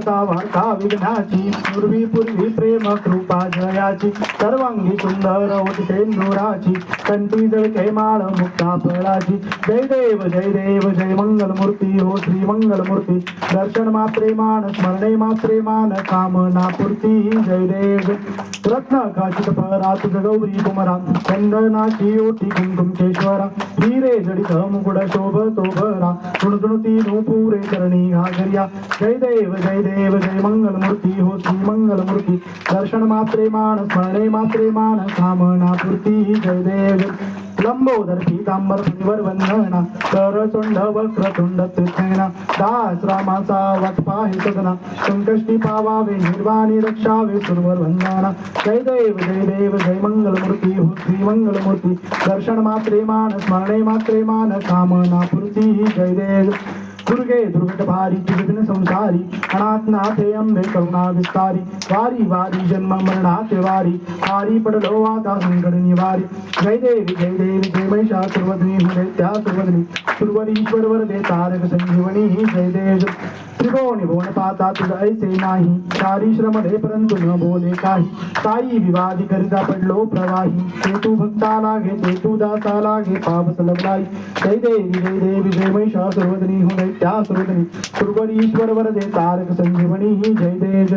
होता वार्ता विघ्नाची पूर्वी प्रेम कृपा जयाची सर्वांगी सुंदर होती तेंदुराची कंठी जळके माळ मुक्ता फळाची जय देव जय मंगलमूर्ती हो श्री मंगलमूर्ती दर्शन मात्रे मान स्मरणे मात्रे मान कामना पूर्ती जय देव रत्न काशित परा तुझ गौरी कुमरा चंदनाची ओटी कुंकुमकेश्वरा हिरे जडित मुकुड शोभतो भरा तुणतुणती नूपुरे करणी घागरिया जय देव जय मंगलमूर्ती हो श्री मंगलमूर्ती दर्शन मात्रे मान स्मरणे मात्रे मान कामना पूर्ती जय देव लंबोदर पीतांबर फणीवर वंदना करचोंड वक्रतुंड त्रिनयना दास रामाचा वाट पाहे सदना संकष्टी पावावे निर्वाणी रक्षावे सुरवर वंदना जय देव जय मंगलमूर्ती हो श्री मंगलमूर्ती दर्शन मात्रे मान स्मरणे मात्रे मान कामना पूर्ती जय देव दुर्गे दुर्गट भारी विघ्न संसारी अनाथनाथे अंबे करुणा विस्तारी वारी जन्म मरणाचे वारी हारी पडलो आता संकट निवारी जय देवी जय महिषासुरवदनी दैत्या सुरवदनी सुरवरीश्वर वरदे तारक संजीवनी जय देव त्रिकोणी भुवन पाता तुझ ऐसे नाही चारी श्रम दे परंतु न बोले काही साई विवादी करिता पडलो प्रवाही ते तू भक्ता लागे ते तू दासा लागे पाप सलबलाई जय देवी जय महिषासुरवदनी दैत्या सुरवदनी सुरवरीश्वर वरदे तारक संजीवनी जय देव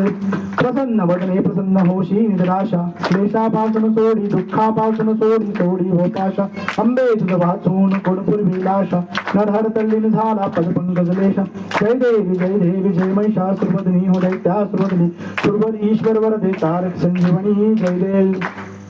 प्रसन्न वदने प्रसन्न होशी निराशा क्लेशापासून सोडी दुःखापासून सोडी होताशा अंबे तुझ वाचून कोणपूर विलाशा नरहर तल्लीन झाला पदपंकज लेशा जय देवी जय महिषासुरवदनी हो दैत्या सुरवदनी सुरवर ईश्वर वरदे तारक संजीवनी जय देव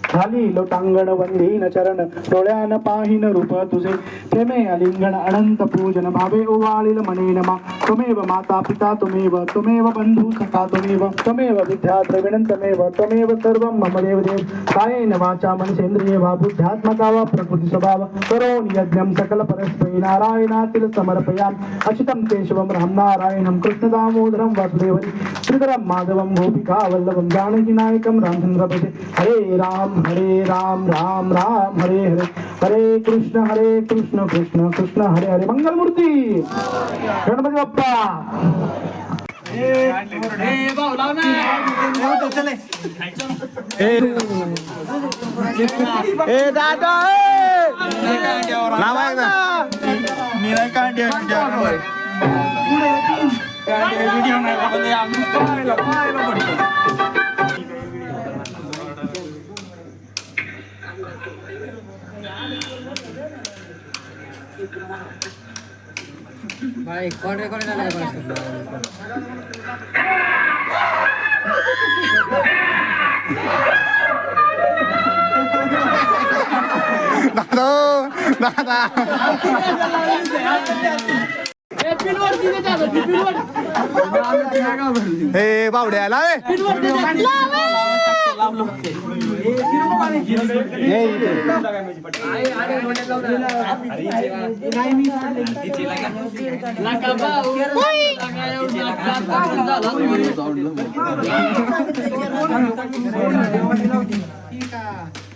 खाली लोटांगण वंदीन चरण डोळ्यान पाहिन रूप तुझे प्रेमे अलिंगण अनंत पूजन भावे ओवाळील मनेन मा त्वमेव माता पिता त्वमेव बंधू सखा त्वमेव विद्या द्रविणं त्वमेव सर्वं मम देव कायेन वाचा मनसेंद्रिये वा बुद्ध्यात्मका वा प्रकृती स्वभाव करोमि यज्ञं सकल परस्मै नारायणातील समर्पयामि अच्युतं केशवं राम नारायणं कृष्ण दामोदरं वासुदेवं श्रीधरं माधवं गोपिका वल्लभं जानकी नायकं रामचंद्र हरे राम राम राम हरे हरे हरे कृष्ण कृष्ण कृष्ण हरे हरे मंगलमूर्ती गणपती बाप्पा दादा भाई कौन दादा हे बावड्याला ठीक आहे